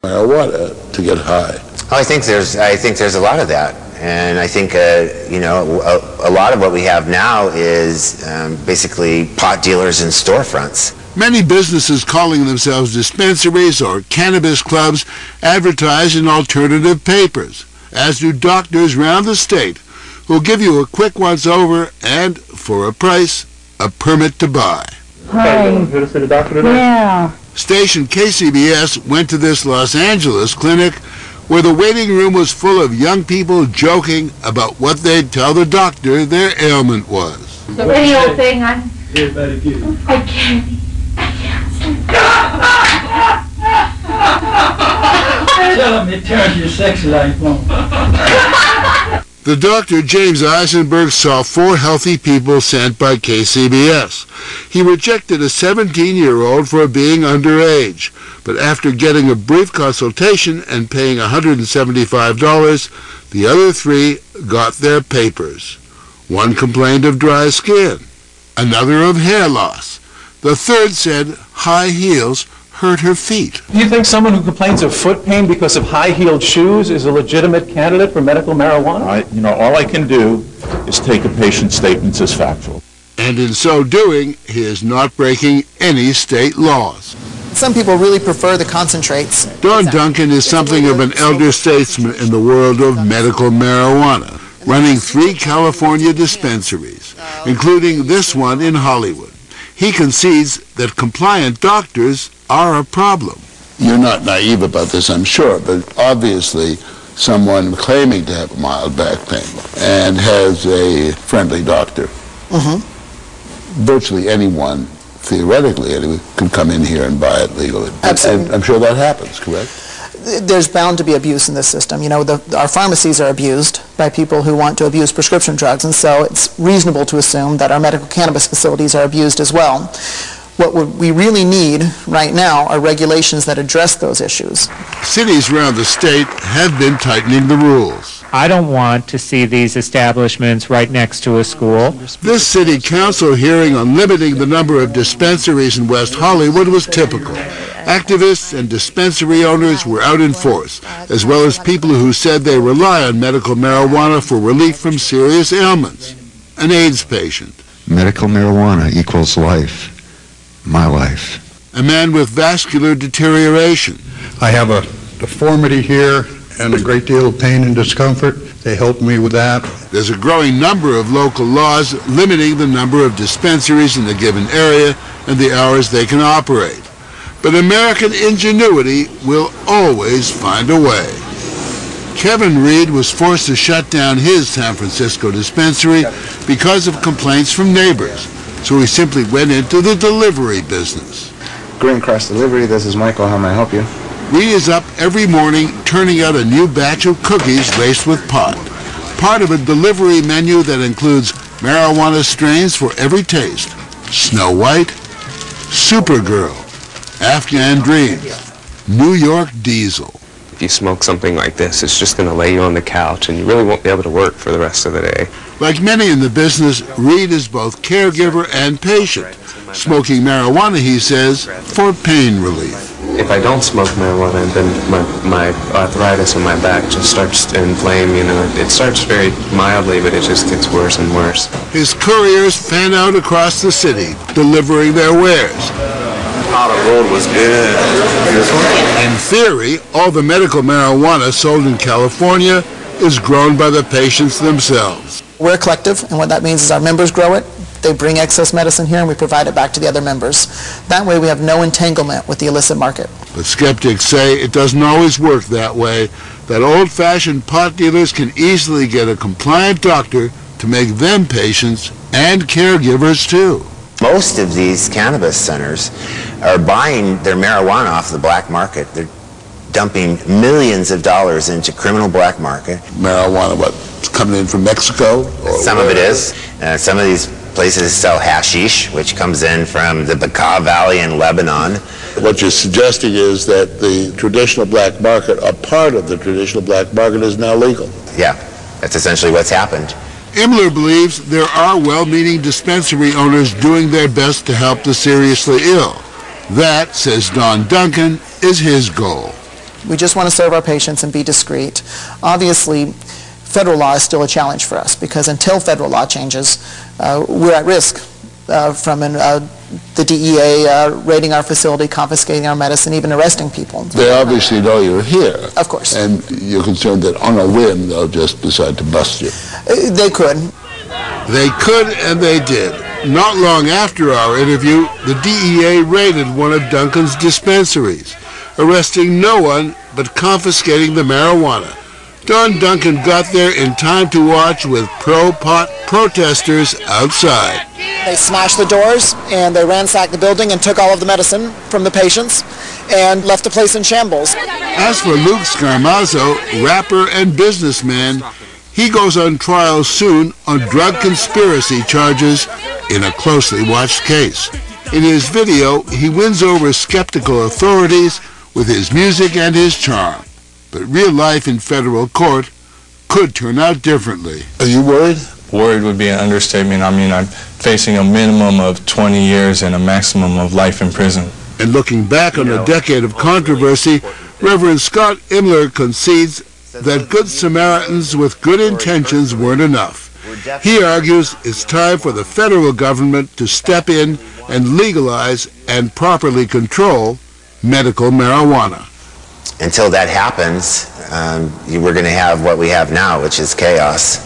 marijuana to get high? Oh, I think there's a lot of that. And I think, you know, a lot of what we have now is basically pot dealers in storefronts. Many businesses calling themselves dispensaries or cannabis clubs advertise in alternative papers, as do doctors around the state, who'll give you a quick once-over and, for a price, a permit to buy. Hi. Here to see the doctor today? Yeah. Station KCBS went to this Los Angeles clinic where the waiting room was full of young people joking about what they'd tell the doctor their ailment was. So any old thing, I can't sleep. Tell him it turns your sex life on. The doctor, James Eisenberg, saw 4 healthy people sent by KCBS. He rejected a 17-year-old for being underage, but after getting a brief consultation and paying $175, the other 3 got their papers. One complained of dry skin, another of hair loss. The third said high heels hurt her feet. Do you think someone who complains of foot pain because of high-heeled shoes is a legitimate candidate for medical marijuana? All I can do is take a patient's statements as factual. And in so doing, he is not breaking any state laws. Some people really prefer the concentrates. Don Duncan is something of an elder statesman in the world of medical marijuana, running 3 California dispensaries, including this one in Hollywood. He concedes that compliant doctors are a problem. You're not naive about this, I'm sure, but obviously someone claiming to have mild back pain and has a friendly doctor, virtually anyone, theoretically, anyone could come in here and buy it legally. Absolutely. And I'm sure that happens, correct? There's bound to be abuse in this system. You know, our pharmacies are abused by people who want to abuse prescription drugs, and so it's reasonable to assume that our medical cannabis facilities are abused as well. What we really need right now are regulations that address those issues. Cities around the state have been tightening the rules. I don't want to see these establishments right next to a school. This city council hearing on limiting the number of dispensaries in West Hollywood was typical. Activists and dispensary owners were out in force, as well as people who said they rely on medical marijuana for relief from serious ailments. An AIDS patient. Medical marijuana equals life. My life. A man with vascular deterioration. I have a deformity here and a great deal of pain and discomfort. They help me with that. There's a growing number of local laws limiting the number of dispensaries in a given area and the hours they can operate. But American ingenuity will always find a way. Kevin Reed was forced to shut down his San Francisco dispensary because of complaints from neighbors. So he simply went into the delivery business. Green Cross Delivery, this is Michael. How may I help you? Reed is up every morning turning out a new batch of cookies laced with pot. Part of a delivery menu that includes marijuana strains for every taste. Snow White, Supergirl, Afghan Dreams, New York Diesel. If you smoke something like this, it's just going to lay you on the couch and you really won't be able to work for the rest of the day. Like many in the business, Reed is both caregiver and patient. Smoking marijuana, he says, for pain relief. If I don't smoke marijuana, then my arthritis in my back just starts to inflame, you know. It starts very mildly, but it just gets worse and worse. His couriers fan out across the city, delivering their wares. The road was good. In theory, all the medical marijuana sold in California is grown by the patients themselves. We're a collective, and what that means is our members grow it, they bring excess medicine here, and we provide it back to the other members. That way we have no entanglement with the illicit market. But skeptics say it doesn't always work that way, that old-fashioned pot dealers can easily get a compliant doctor to make them patients and caregivers too. Most of these cannabis centers are buying their marijuana off the black market. They're dumping millions of dollars into criminal black market. Marijuana, what, coming in from Mexico? Some of it is. Some of these places sell hashish, which comes in from the Bekaa Valley in Lebanon. What you're suggesting is that the traditional black market, a part of the traditional black market, is now legal. Yeah, that's essentially what's happened. Imler believes there are well-meaning dispensary owners doing their best to help the seriously ill. That, says Don Duncan, is his goal. We just want to serve our patients and be discreet. Obviously, federal law is still a challenge for us because until federal law changes, we're at risk from the DEA raiding our facility, confiscating our medicine, even arresting people. They obviously know you're here. Of course. And you're concerned that on a whim they'll just decide to bust you. They could. They could, and they did. Not long after our interview, the DEA raided one of Duncan's dispensaries, arresting no one but confiscating the marijuana. Don Duncan got there in time to watch with pro-pot protesters outside. They smashed the doors and they ransacked the building and took all of the medicine from the patients and left the place in shambles. As for Luke Scarmazzo, rapper and businessman, he goes on trial soon on drug conspiracy charges in a closely watched case. In his video, he wins over skeptical authorities with his music and his charm. But real life in federal court could turn out differently. Are you worried? Worried would be an understatement. I mean, I'm facing a minimum of 20 years and a maximum of life in prison. And looking back on a decade of controversy, Reverend Scott Imler concedes that Good Samaritans with good intentions weren't enough. He argues it's time for the federal government to step in and legalize and properly control medical marijuana. Until that happens, we're going to have what we have now, which is chaos.